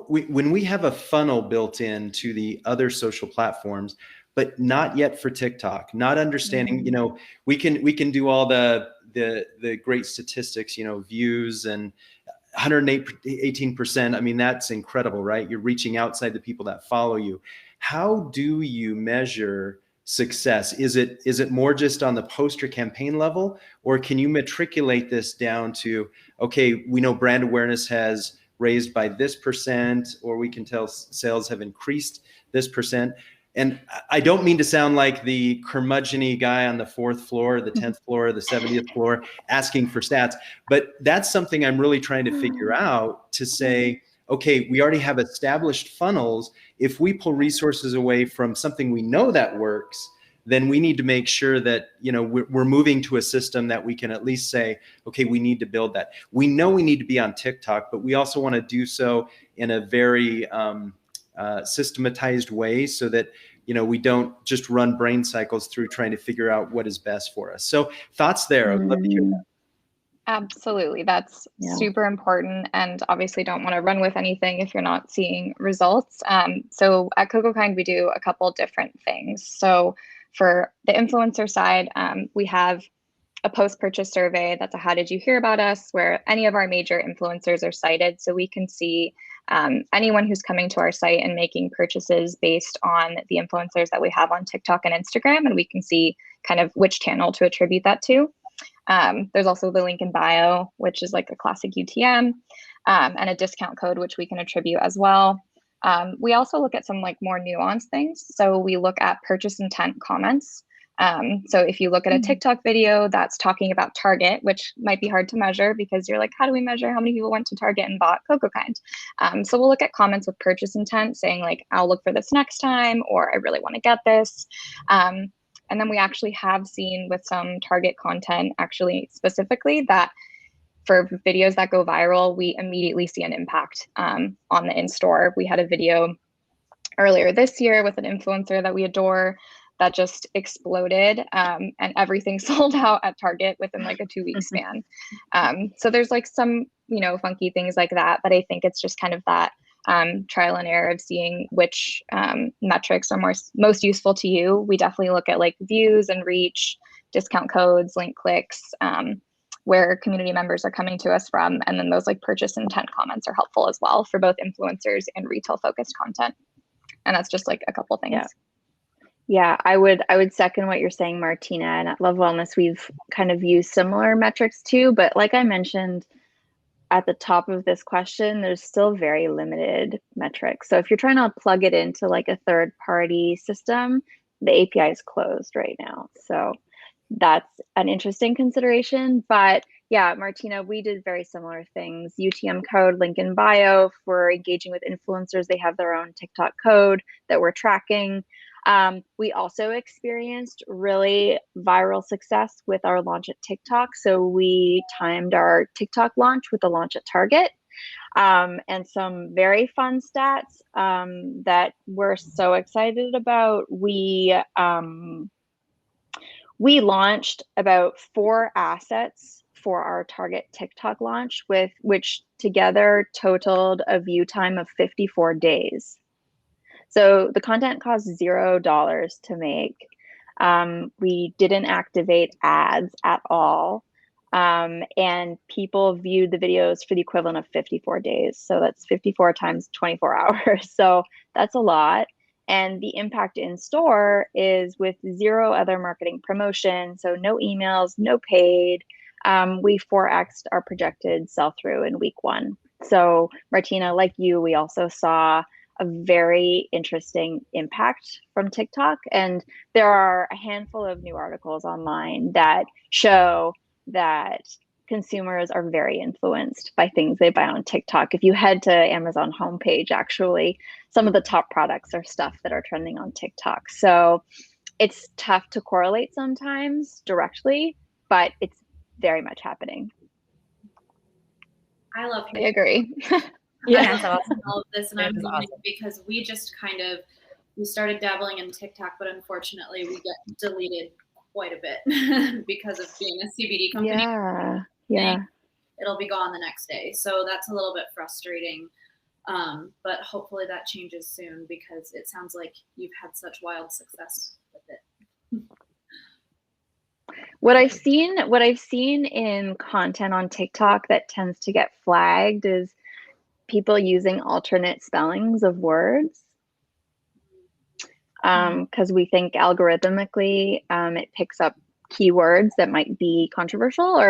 when we have a funnel built into the other social platforms, but not yet for TikTok, not understanding, we can do all the great statistics, views and 118%. I mean, that's incredible, right? You're reaching outside the people that follow you. How do you measure success? Is it more just on the poster campaign level, or can you matriculate this down to, okay, we know brand awareness has raised by this percent, or we can tell sales have increased this percent? and I don't mean to sound like the curmudgeon-y guy on the 4th floor, the 10th floor, the 70th floor asking for stats, but that's something I'm really trying to figure out to say, okay, we already have established funnels. If we pull resources away from something we know that works, then we need to make sure that, you know, we're moving to a system that we can at least say, okay, we need to build that. We know we need to be on TikTok, but we also want to do so in a very systematized way so that, you know, we don't just run brain cycles through trying to figure out what is best for us. So thoughts there. I'd love to hear that. Absolutely. That's super important, and obviously don't want to run with anything if you're not seeing results. So at CocoKind, we do a couple different things. So for the influencer side, we have a post-purchase survey. That's a how did you hear about us, where any of our major influencers are cited. So we can see anyone who's coming to our site and making purchases based on the influencers that we have on TikTok and Instagram, and we can see kind of which channel to attribute that to. There's also the link in bio, which is like a classic UTM, and a discount code, which we can attribute as well. We also look at some like more nuanced things. So we look at purchase intent comments. So if you look at a TikTok video that's talking about Target, which might be hard to measure because you're like, how do we measure how many people went to Target and bought CocoKind? So we'll look at comments with purchase intent saying like, I'll look for this next time, or I really want to get this. And then we actually have seen with some Target content, actually specifically, that for videos that go viral, we immediately see an impact on the in-store. We had a video earlier this year with an influencer that we adore that just exploded, and everything sold out at Target within like a 2-week span. So there's like some, you know, funky things like that, but I think it's just kind of that trial and error of seeing which metrics are most useful to you. We definitely look at like views and reach, discount codes, link clicks, where community members are coming to us from. And then those like purchase intent comments are helpful as well for both influencers and retail focused content. And that's just like a couple things. Yeah, I would second what you're saying, Martina. And at Love Wellness, we've kind of used similar metrics too. But like I mentioned at the top of this question, there's still very limited metrics. So if you're trying to plug it into like a third-party system, the API is closed right now. So that's an interesting consideration. But yeah, Martina, we did very similar things. UTM code, link in bio. For engaging with influencers, they have their own TikTok code that we're tracking. We also experienced really viral success with our launch at TikTok. So we timed our TikTok launch with the launch at Target. And some very fun stats that we're so excited about. We launched about 4 assets for our Target TikTok launch, with which together totaled a view time of 54 days. So the content cost $0 to make. We didn't activate ads at all. And people viewed the videos for the equivalent of 54 days. So that's 54 times 24 hours. So that's a lot. And the impact in store is with 0 other marketing promotion. So no emails, no paid. We 4x'd our projected sell-through in week 1. So Martina, like you, we also saw a very interesting impact from TikTok. And there are a handful of new articles online that show that consumers are very influenced by things they buy on TikTok. If you head to Amazon homepage, actually, some of the top products are stuff that are trending on TikTok. So it's tough to correlate sometimes directly, but it's very much happening. I love I agree. Yeah, that's awesome. All of this, and I'm loving it because we just we started dabbling in TikTok, but unfortunately we get deleted quite a bit because of being a CBD company. Yeah. It'll be gone the next day, so that's a little bit frustrating. But hopefully that changes soon because it sounds like you've had such wild success with it. What I've seen in content on TikTok that tends to get flagged is people using alternate spellings of words, because we think algorithmically it picks up keywords that might be controversial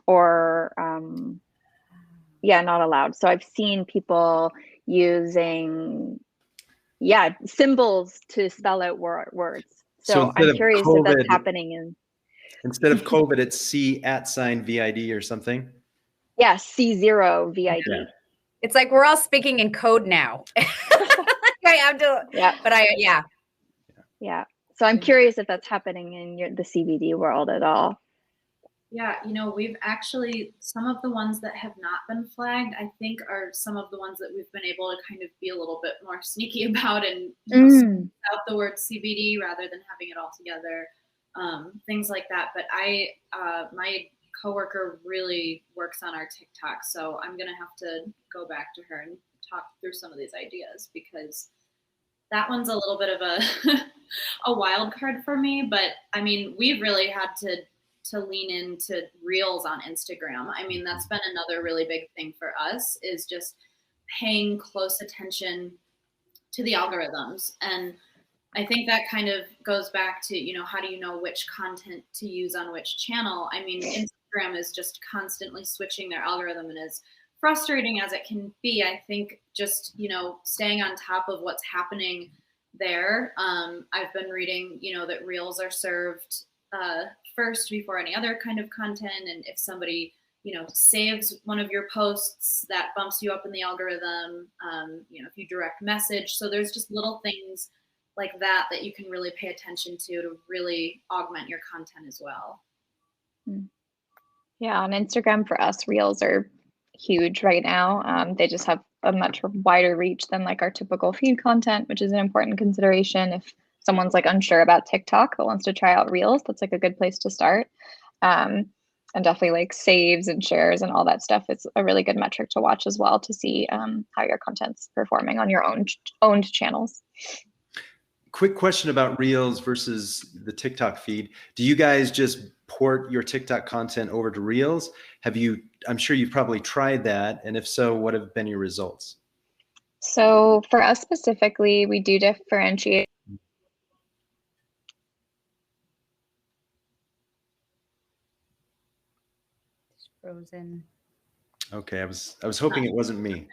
or not allowed. So I've seen people using yeah, symbols to spell out words. So So I'm instead of curious if that's COVID, happening in, instead of COVID, it's C@VID or something. yeah, C0 VID. Yeah. It's like we're all speaking in code now. I have to, Yeah. but yeah. Yeah. So I'm curious if that's happening in the CBD world at all. Yeah, we've actually, some of the ones that have not been flagged, I think are some of the ones that we've been able to kind of be a little bit more sneaky about and out the word CBD rather than having it all together, things like that. But my coworker really works on our TikTok, so I'm gonna have to go back to her and talk through some of these ideas, because that one's a little bit of a wild card for me. But I mean, we've really had to lean into Reels on Instagram. I mean, that's been another really big thing for us, is just paying close attention to the algorithms. And I think that kind of goes back to, how do you know which content to use on which channel? I mean, Instagram is just constantly switching their algorithm, and as frustrating as it can be, I think just, staying on top of what's happening there. I've been reading, that Reels are served first before any other kind of content. And if somebody, saves one of your posts, that bumps you up in the algorithm, if you direct message. So there's just little things like that you can really pay attention to really augment your content as well. Yeah, on Instagram for us, Reels are huge right now. They just have a much wider reach than like our typical feed content, which is an important consideration. If someone's like unsure about TikTok but wants to try out Reels, that's like a good place to start. And definitely like saves and shares and all that stuff. It's a really good metric to watch as well to see how your content's performing on your owned channels. Quick question about Reels versus the TikTok feed. Do you guys just port your TikTok content over to Reels? I'm sure you've probably tried that. And if so, what have been your results? So for us specifically, we do differentiate. It's frozen. Okay, I was hoping it wasn't me.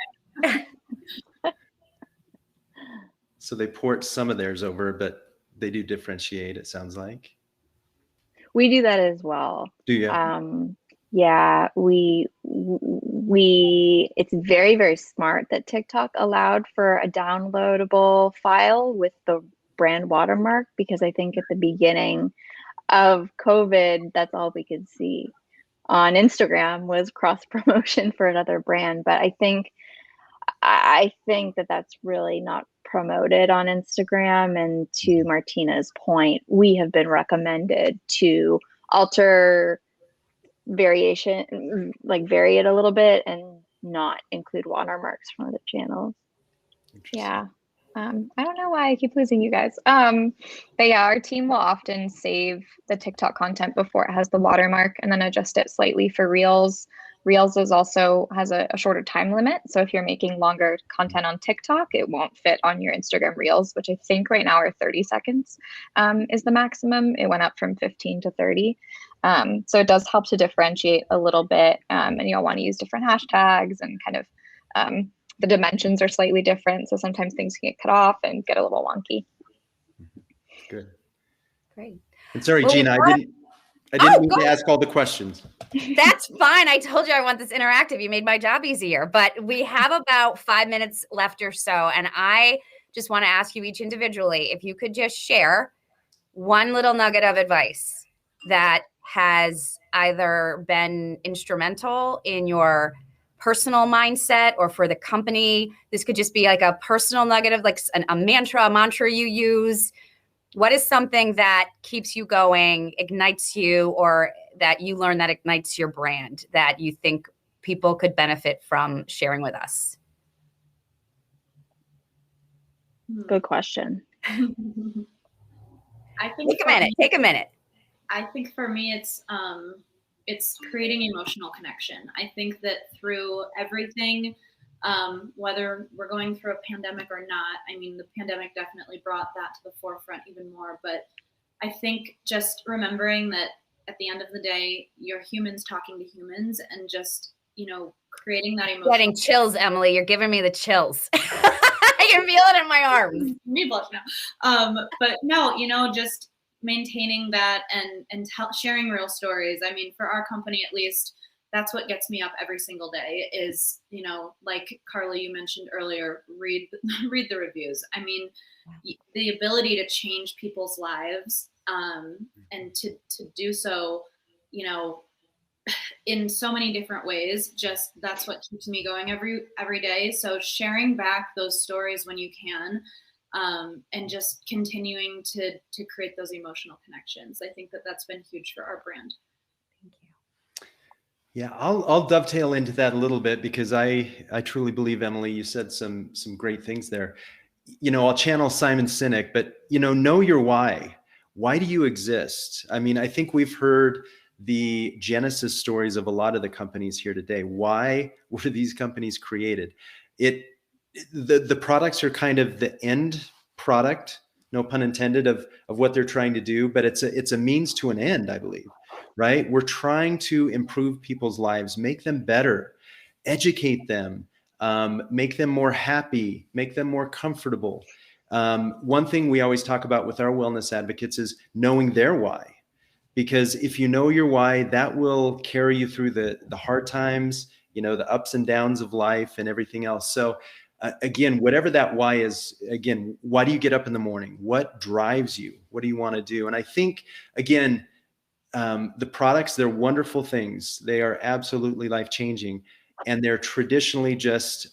So they port some of theirs over, but they do differentiate, it sounds like. We do that as well. Do you? Yeah, it's very, very smart that TikTok allowed for a downloadable file with the brand watermark, because I think at the beginning of COVID, that's all we could see on Instagram was cross promotion for another brand. But I think that that's really not promoted on Instagram. And to Martina's point, we have been recommended to alter variation, like vary it a little bit and not include watermarks from other channels. Yeah. I don't know why I keep losing you guys. But yeah, our team will often save the TikTok content before it has the watermark and then adjust it slightly for Reels. Reels has a shorter time limit. So if you're making longer content on TikTok, it won't fit on your Instagram Reels, which I think right now are 30 seconds is the maximum. It went up from 15 to 30. So it does help to differentiate a little bit. And you'll want to use different hashtags and kind of the dimensions are slightly different. So sometimes things can get cut off and get a little wonky. Good. Great. And sorry, Gina, I didn't mean to ask all the questions. That's fine. I told you I want this interactive. You made my job easier. But we have about 5 minutes left or so. And I just want to ask you each individually, if you could just share one little nugget of advice that has either been instrumental in your personal mindset or for the company. This could just be like a personal nugget of like a mantra you use. What is something that keeps you going, ignites you, or that you learn that ignites your brand that you think people could benefit from sharing with us? Good question. I think Take a minute. I think for me, it's creating emotional connection. I think that through everything, whether we're going through a pandemic or not, I mean, the pandemic definitely brought that to the forefront even more. But I think just remembering that at the end of the day, you're humans talking to humans, and just, creating that emotion. Getting chills, Emily. You're giving me the chills. I can feel it in my arms. Me blush now. But no, just maintaining that and sharing real stories. I mean, for our company at least, that's what gets me up every single day is, like Carly, you mentioned earlier, read the reviews. I mean, the ability to change people's lives and to do so, in so many different ways, just that's what keeps me going every day. So sharing back those stories when you can, and just continuing to create those emotional connections. I think that's been huge for our brand. Thank you. Yeah, I'll dovetail into that a little bit because I truly believe, Emily, you said some great things there. I'll channel Simon Sinek, but know your why. Why do you exist? I mean, I think we've heard the genesis stories of a lot of the companies here today. Why were these companies created? The products are kind of the end product, no pun intended, of what they're trying to do, but it's a means to an end, I believe, right? We're trying to improve people's lives, make them better, educate them, make them more happy, make them more comfortable. One thing we always talk about with our wellness advocates is knowing their why. Because if you know your why, that will carry you through the hard times, the ups and downs of life and everything else. So again, whatever that why is, again, why do you get up in the morning? What drives you? What do you want to do? And I think, again, the products, they're wonderful things. They are absolutely life-changing. And they're traditionally just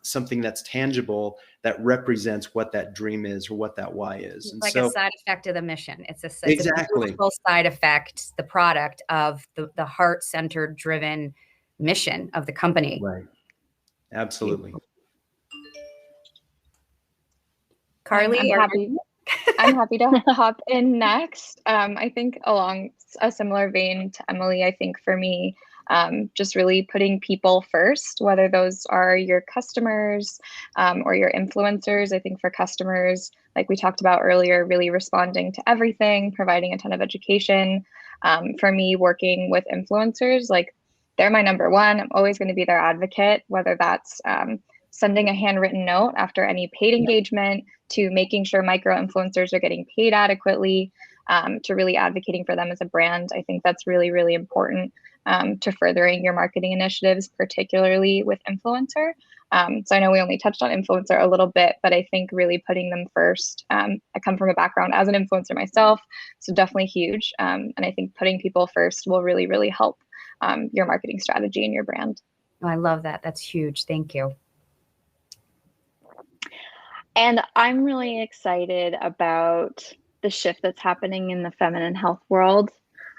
something that's tangible that represents what that dream is or what that why is. And like so, a side effect of the mission. It's a exactly. beautiful side effect, the product of the heart-centered driven mission of the company. Right. Absolutely. Carly, I'm happy to hop in next. I think along a similar vein to Emily, I think for me, just really putting people first, whether those are your customers or your influencers. I think for customers, like we talked about earlier, really responding to everything, providing a ton of education. For me, working with influencers, like they're my number one. I'm always going to be their advocate, whether that's sending a handwritten note after any paid engagement, to making sure micro influencers are getting paid adequately, to really advocating for them as a brand. I think that's really, really important to furthering your marketing initiatives, particularly with influencer. So I know we only touched on influencer a little bit, but I think really putting them first. I come from a background as an influencer myself, so definitely huge. And I think putting people first will really, really help your marketing strategy and your brand. Oh, I love that. That's huge. Thank you. And I'm really excited about the shift that's happening in the feminine health world.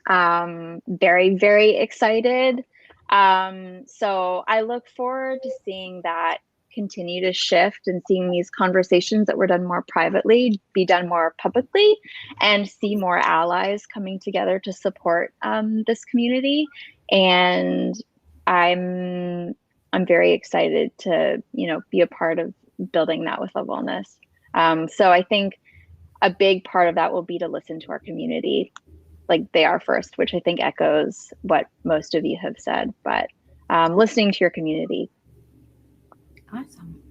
Very, very excited. So I look forward to seeing that continue to shift and seeing these conversations that were done more privately be done more publicly, and see more allies coming together to support this community. And I'm very excited to be a part of building that with Love Wellness. So I think a big part of that will be to listen to our community, like they are first, which I think echoes what most of you have said, but listening to your community. Awesome.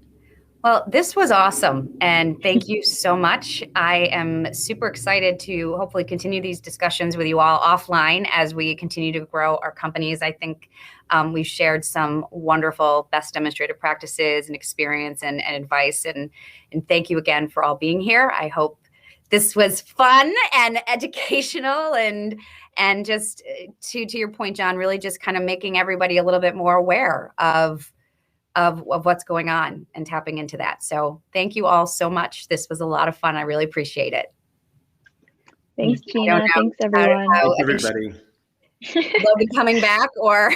Well, this was awesome. And thank you so much. I am super excited to hopefully continue these discussions with you all offline as we continue to grow our companies. I think we've shared some wonderful best demonstrated practices and experience and advice. And thank you again for all being here. I hope this was fun and educational and just to your point, John, really just kind of making everybody a little bit more aware of what's going on and tapping into that. So thank you all so much. This was a lot of fun. I really appreciate it. Thanks, Gina. Thanks, everyone. Thanks, everybody. Will be coming back, or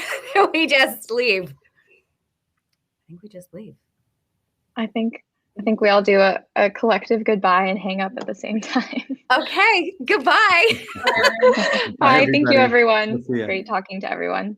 we just leave? I think we just leave. I think we all do a collective goodbye and hang up at the same time. Okay, goodbye. Bye. Thank you, everyone. We'll Great talking to everyone.